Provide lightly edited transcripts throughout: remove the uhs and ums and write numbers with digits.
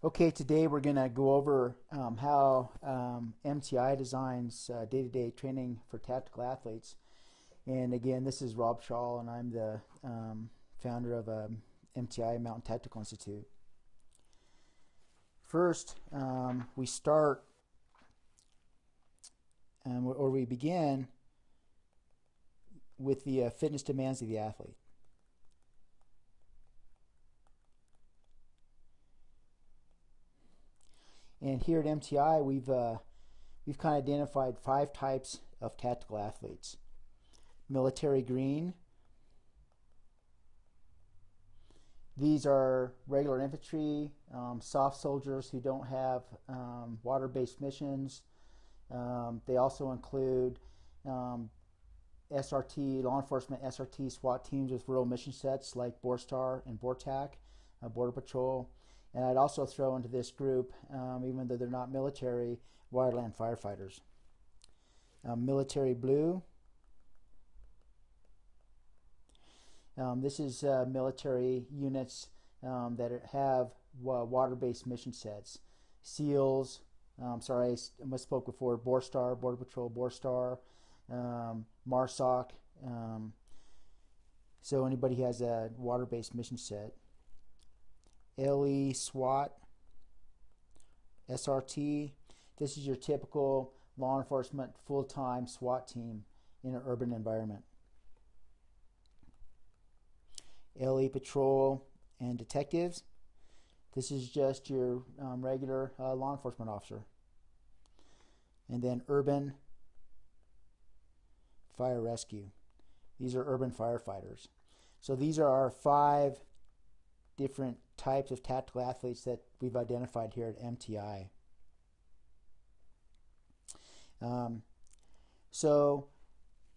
Okay, today we're going to go over how MTI designs day-to-day training for tactical athletes. And again, this is Rob Shaw, and I'm the founder of MTI Mountain Tactical Institute. First, we start, or we begin with the fitness demands of the athlete. And here at MTI, we've kind of identified 5 types of tactical athletes. Military green. These are regular infantry, soft soldiers who don't have water-based missions. They also include SRT, law enforcement SRT SWAT teams with rural mission sets like BORSTAR and BORTAC, Border Patrol. And I'd also throw into this group, even though they're not military, wildland firefighters. Military blue. This is military units that have water-based mission sets. SEALs, sorry, I misspoke before, BORSTAR, Border Patrol, BORSTAR, MARSOC. So anybody who has a water-based mission set. LE SWAT, SRT. This is your typical law enforcement full-time SWAT team in an urban environment. LE Patrol and detectives. This is just your regular law enforcement officer. And then urban fire rescue. These are urban firefighters. So these are our 5 different types of tactical athletes that we've identified here at MTI. So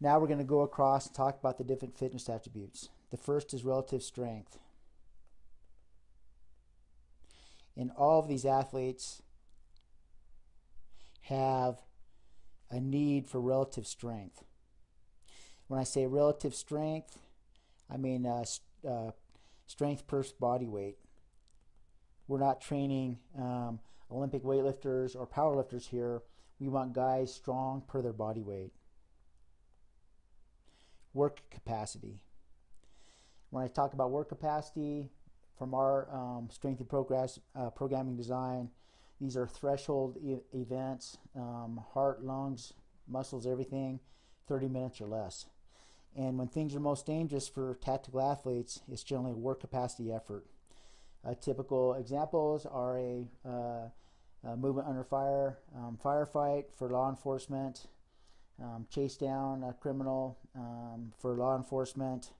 now we're going to go across and talk about the different fitness attributes. The first is relative strength. And all of these athletes have a need for relative strength. When I say relative strength, I mean strength per body weight. We're not training Olympic weightlifters or powerlifters here. We want guys strong per their body weight. Work capacity. When I talk about work capacity, from our strength and programming design, these are threshold events, heart, lungs, muscles, everything, 30 minutes or less. And when things are most dangerous for tactical athletes, it's generally a work capacity effort. Typical examples are a movement under fire, firefight for law enforcement, chase down a criminal for law enforcement,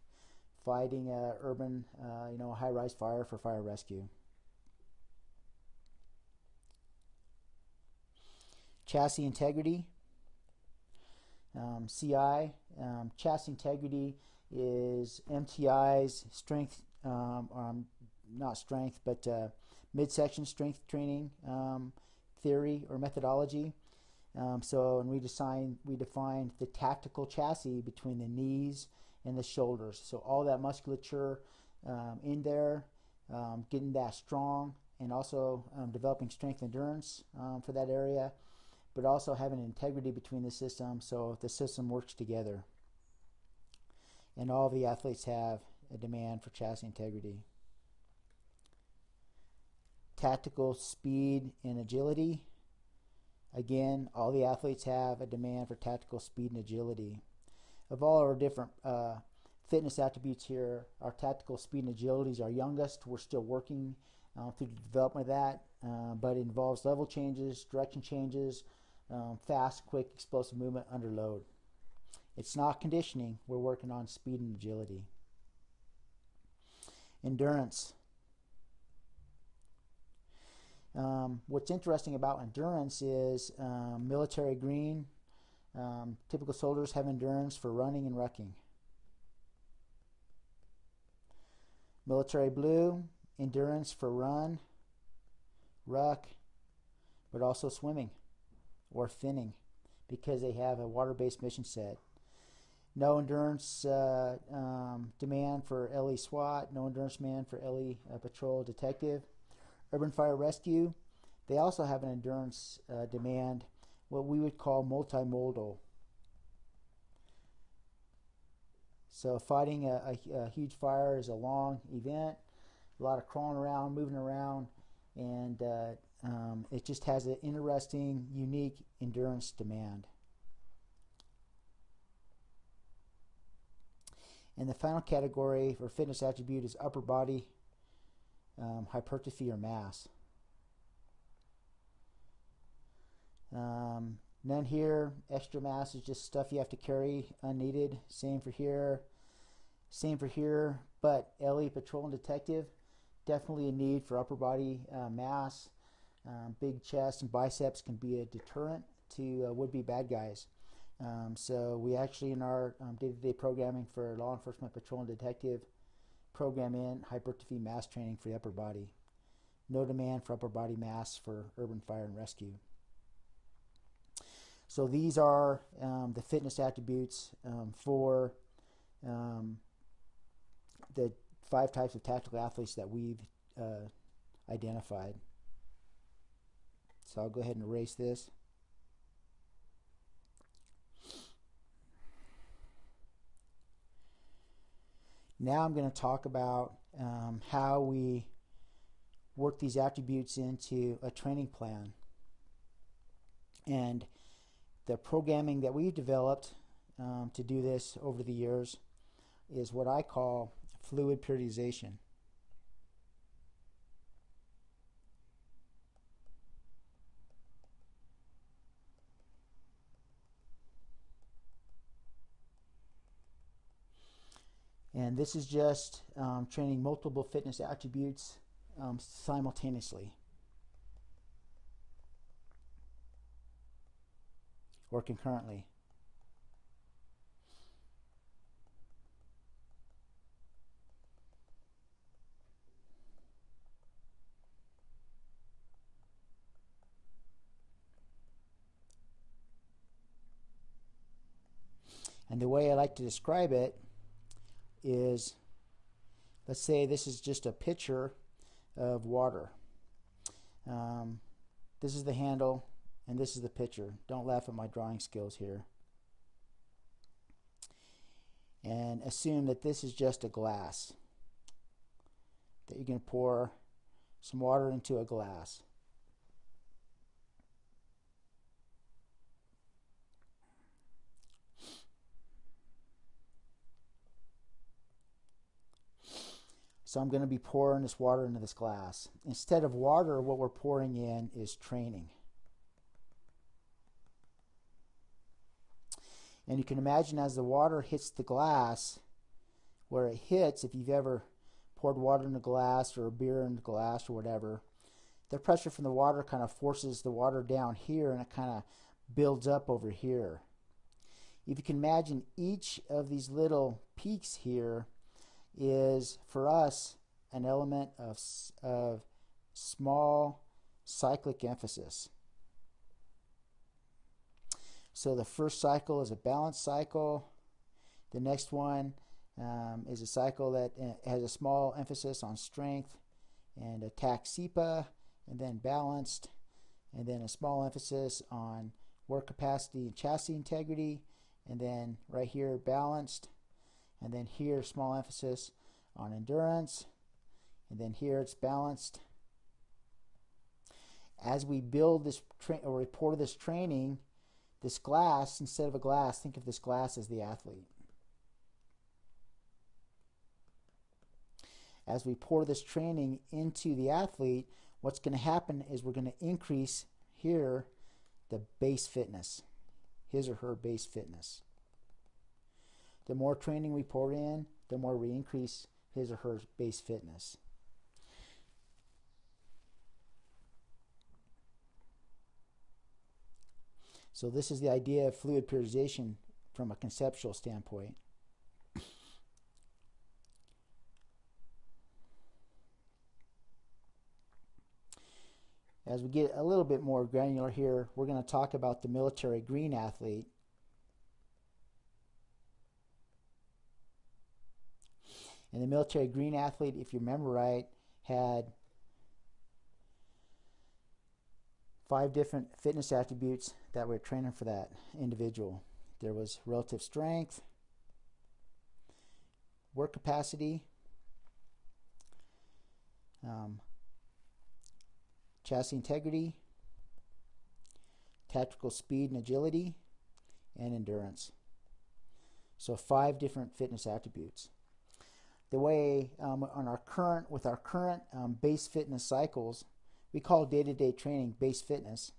fighting a urban, high-rise fire for fire rescue. Chassis integrity. CI, chassis integrity is MTI's strength, not strength, but midsection strength training theory or methodology. So when we define the tactical chassis between the knees and the shoulders. So all that musculature in there, getting that strong, and also developing strength endurance for that area, but also having integrity between the system so the system works together. And all the athletes have a demand for chassis integrity. Tactical speed and agility. Again, all the athletes have a demand for tactical speed and agility. Of all our different fitness attributes here, our tactical speed and agility is our youngest. We're still working through the development of that, but it involves level changes, direction changes, fast, quick, explosive movement under load. It's not conditioning. We're working on speed and agility. Endurance. What's interesting about endurance is military green. Typical soldiers have endurance for running and rucking. Military blue, endurance for run, ruck, but also swimming or finning because they have a water-based mission set. No endurance demand for LE SWAT, no endurance demand for LE Patrol Detective. urban fire rescue, they also have an endurance demand, what we would call multimodal. So fighting a huge fire is a long event, a lot of crawling around, moving around, and it just has an interesting, unique endurance demand. And the final category for fitness attribute is upper body hypertrophy or mass. None here. Extra mass is just stuff you have to carry unneeded. Same for here. Same for here. But LE patrol and detective, definitely a need for upper body mass. Big chest and biceps can be a deterrent to would-be bad guys. So we actually, in our day-to-day programming for law enforcement patrol and detective, program in hypertrophy mass training for the upper body. No demand for upper body mass for urban fire and rescue. So these are the fitness attributes for the 5 types of tactical athletes that we've identified. So I'll go ahead and erase this. Now I'm going to talk about how we work these attributes into a training plan. And the programming that we've developed to do this over the years is what I call fluid periodization. And this is just training multiple fitness attributes simultaneously or concurrently. And the way I like to describe it is, let's say this is just a pitcher of water. This is the handle and this is the pitcher. Don't laugh at my drawing skills here. And assume that this is just a glass, that you can pour some water into a glass. So I'm going to be pouring this water into this glass. Instead of water, what we're pouring in is training. And you can imagine as the water hits the glass, where it hits, if you've ever poured water in a glass or a beer in a glass or whatever, the pressure from the water kind of forces the water down here and it kind of builds up over here. If you can imagine, each of these little peaks here is, for us, an element of small cyclic emphasis. So the first cycle is a balance cycle. The next one is a cycle that has a small emphasis on strength and attack SEPA, and then balanced, and then a small emphasis on work capacity and chassis integrity, and then right here balanced, and then here small emphasis on endurance, and then here it's balanced. As we build this or report this training, this glass, instead of a glass, think of this glass as the athlete. As we pour this training into the athlete, what's going to happen is we're going to increase here the base fitness, his or her base fitness. The more training we pour in, the more we increase his or her base fitness. So this is the idea of fluid periodization from a conceptual standpoint. As we get a little bit more granular here, we're going to talk about the military green athlete. And the military green athlete, if you remember right, had 5 different fitness attributes that we're training for that individual. There was relative strength, work capacity, chassis integrity, tactical speed and agility, and endurance. So 5 different fitness attributes. The way with our current base fitness cycles, we call day-to-day training base fitness.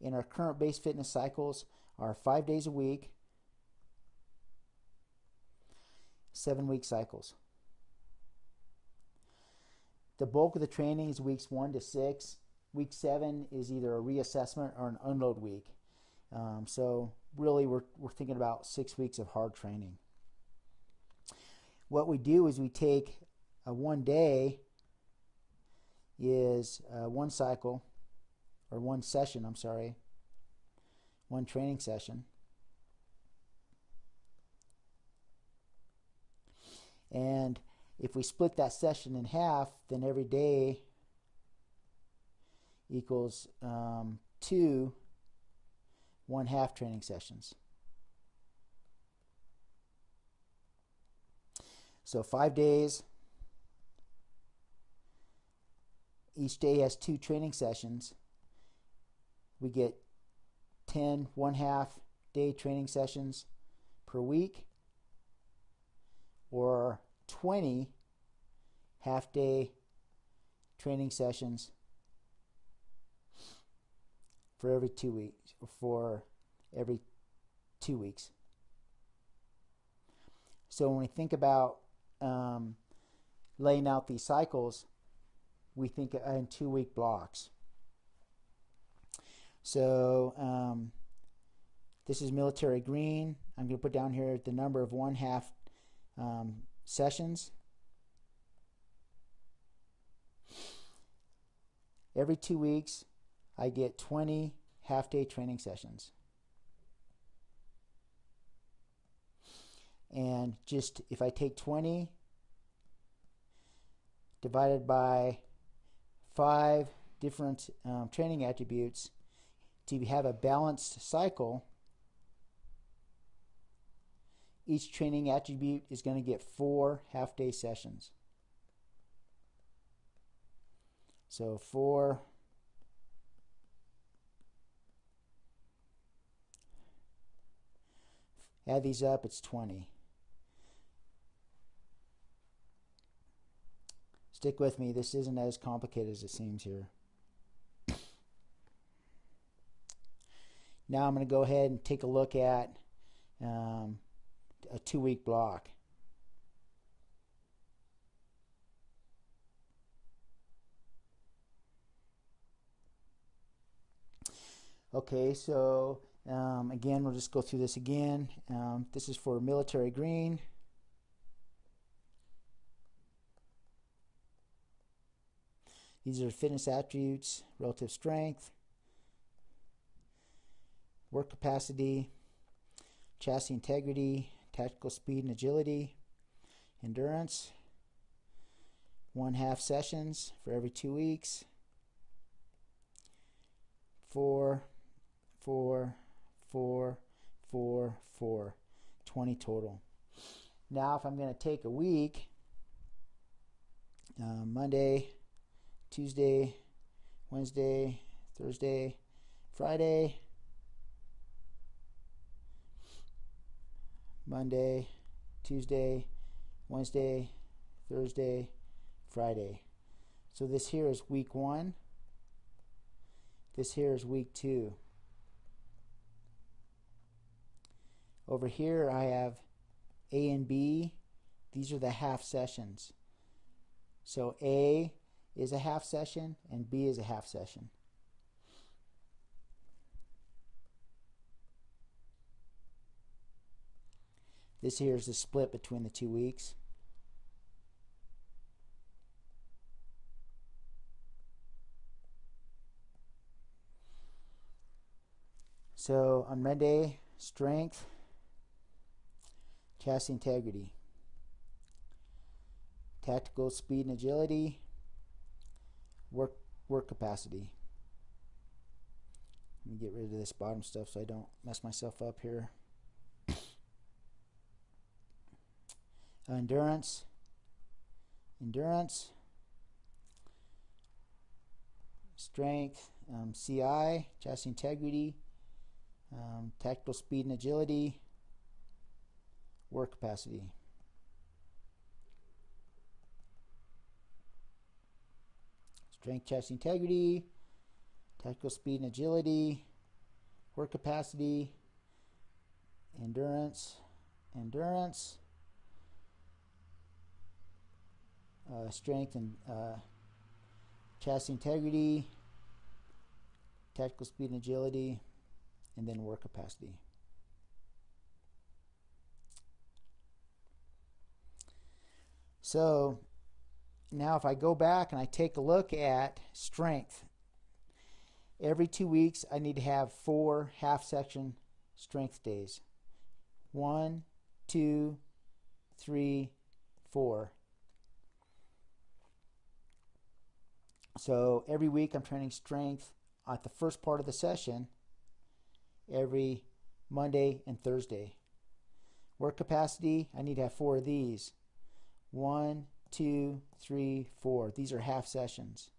In our current base fitness cycles are 5 days a week, 7-week cycles. The bulk of the training is weeks 1 to 6. Week 7 is either a reassessment or an unload week. So really we're thinking about 6 weeks of hard training. What we do is we take one day is one cycle, or one session, I'm sorry, one training session. And if we split that session in half, then every day equals 2 1/2 training sessions. So 5 days. Each day has 2 training sessions. We get 10 1/2 day training sessions per week, or 20 half-day training sessions for every 2 weeks. So when we think about laying out these cycles, we think in 2-week blocks. So this is military green. I'm going to put down here the number of 1/2 sessions. Every 2 weeks, I get 20 half-day training sessions. And just if I take 20 divided by 5 different training attributes to have a balanced cycle, each training attribute is going to get 4 half-day sessions. So 4 add these up, it's 20. Stick with me, this isn't as complicated as it seems here. Now I'm going to go ahead and take a look at a 2-week block. Okay, so again, we'll just go through this again. This is for military green. These are fitness attributes: relative strength, work capacity, chassis integrity, tactical speed and agility, endurance, 1/2 sessions for every 2 weeks, 4, 4, 4, 4, 4, 20 total. Now if I'm going to take a week, Monday, Tuesday, Wednesday, Thursday, Friday, Monday, Tuesday, Wednesday, Thursday, Friday. So this here is week 1. This here is week 2. Over here I have A and B. These are the half sessions. So A is a half session and B is a half session. This here is the split between the 2 weeks. So on Monday, strength, chassis integrity, tactical speed and agility, work capacity. Let me get rid of this bottom stuff so I don't mess myself up here. Endurance, strength, CI, chassis integrity, tactical speed and agility, work capacity. Strength, chassis integrity, tactical speed and agility, work capacity, endurance, strength and chassis integrity, tactical speed and agility, and then work capacity. So now if I go back and I take a look at strength, every 2 weeks I need to have 4 half-section strength days. 1, 2, 3, 4. So every week I'm training strength at the first part of the session every Monday and Thursday. Work capacity, I need to have 4 of these. 1, 2, 3, 4. These are half sessions.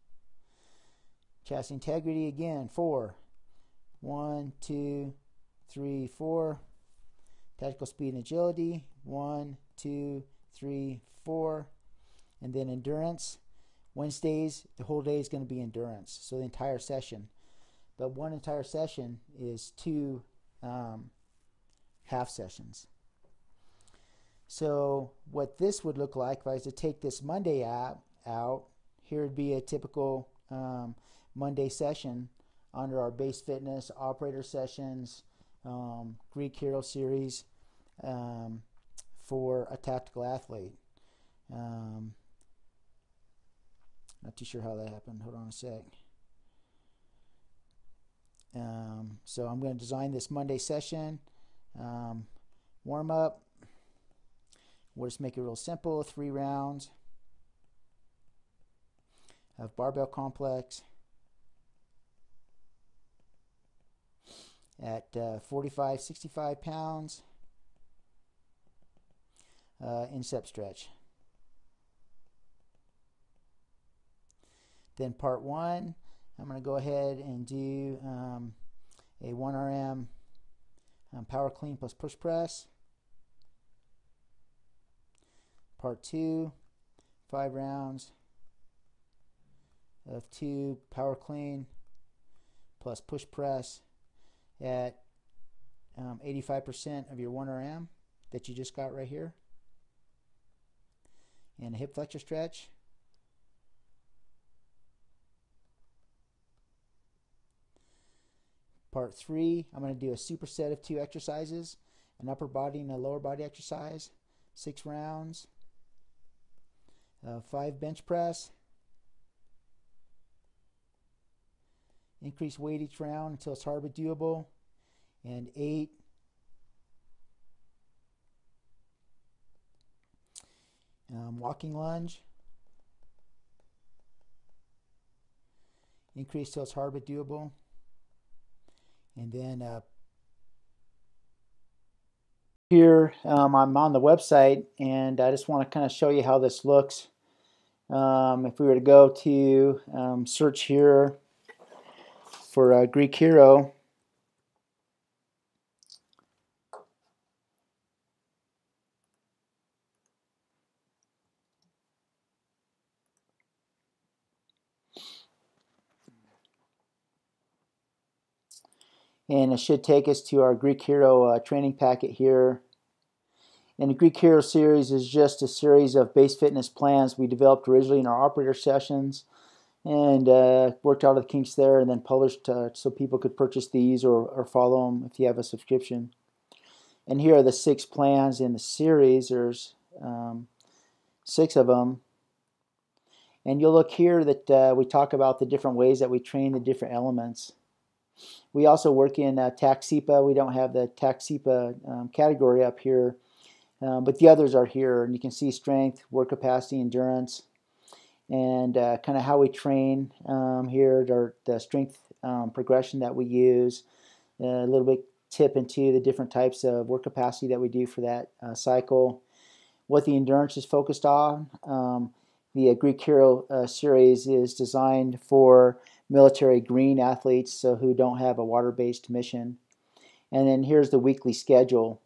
Chassis integrity, again, 4. 1, 2, 3, 4. Tactical speed and agility, 1, 2, 3, 4. And then endurance. Wednesdays, the whole day is going to be endurance, so the entire session. But one entire session is 2 half sessions. So what this would look like if I was to take this Monday out, here would be a typical Monday session under our base fitness operator sessions, Greek Hero series for a tactical athlete. Not too sure how that happened. Hold on a sec. So I'm going to design this Monday session. Warm up. We'll just make it real simple. 3 rounds of barbell complex at 45, 65 pounds. Incept stretch. Then part 1, I'm going to go ahead and do a 1RM power clean plus push press. Part 2, 5 rounds of 2 power clean plus push press at 85% of your 1RM that you just got right here. And a hip flexor stretch. Part 3, I'm going to do a superset of 2 exercises, an upper body and a lower body exercise, 6 rounds, 5 bench press, increase weight each round until it's hard but doable, and 8 walking lunge, increase till it's hard but doable. And then here I'm on the website, and I just want to kind of show you how this looks. If we were to go to search here for Greek Hero, and it should take us to our Greek Hero training packet here. And the Greek Hero series is just a series of base fitness plans we developed originally in our operator sessions, and worked out of the kinks there, and then published so people could purchase these or follow them if you have a subscription. And here are the 6 plans in the series. There's 6 of them. And you'll look here that we talk about the different ways that we train the different elements. We also work in TAC-SEPA. We don't have the TAC-SEPA category up here, but the others are here. And you can see strength, work capacity, endurance. and kind of how we train here, the strength progression that we use, a little bit tip into the different types of work capacity that we do for that cycle, what the endurance is focused on. The Greek Hero series is designed for military green athletes, so who don't have a water-based mission. And then here's the weekly schedule.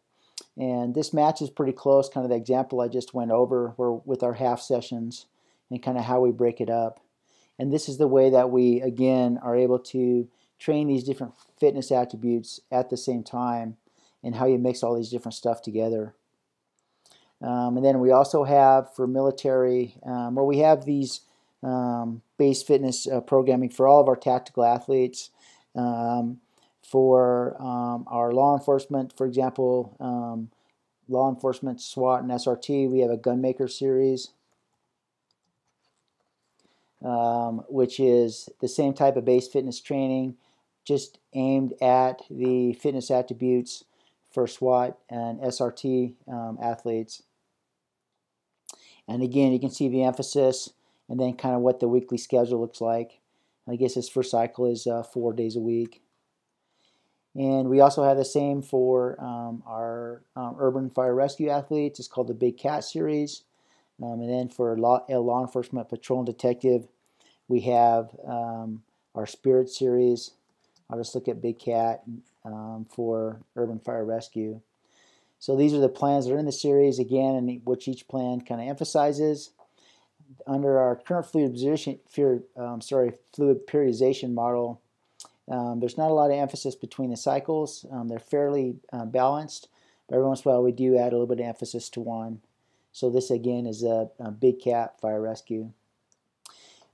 And this matches pretty close, kind of the example I just went over with our half sessions and kind of how we break it up. And this is the way that we, again, are able to train these different fitness attributes at the same time, and how you mix all these different stuff together. And then we also have for military, well, we have these base fitness programming for all of our tactical athletes. For our law enforcement, for example, law enforcement, SWAT, and SRT, we have a gunmaker series, which is the same type of base fitness training, just aimed at the fitness attributes for SWAT and SRT athletes. And again, you can see the emphasis and then kind of what the weekly schedule looks like. I guess this first cycle is 4 days a week. And we also have the same for our urban fire rescue athletes. It's called the Big Cat series. And then for law enforcement, patrol, and detective, we have our Spirit series. I'll just look at Big Cat for urban fire rescue. So these are the plans that are in the series, again, and which each plan kind of emphasizes. Under our current fluid periodization model, there's not a lot of emphasis between the cycles. They're fairly balanced, but every once in a while we do add a little bit of emphasis to one. So this again is a Big Cat fire rescue.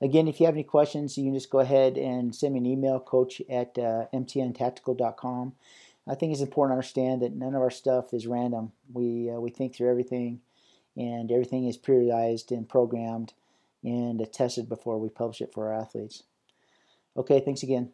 Again, if you have any questions, you can just go ahead and send me an email, coach@mtntactical.com. I think it's important to understand that none of our stuff is random. We think through everything, and everything is periodized and programmed and tested before we publish it for our athletes. Okay, thanks again.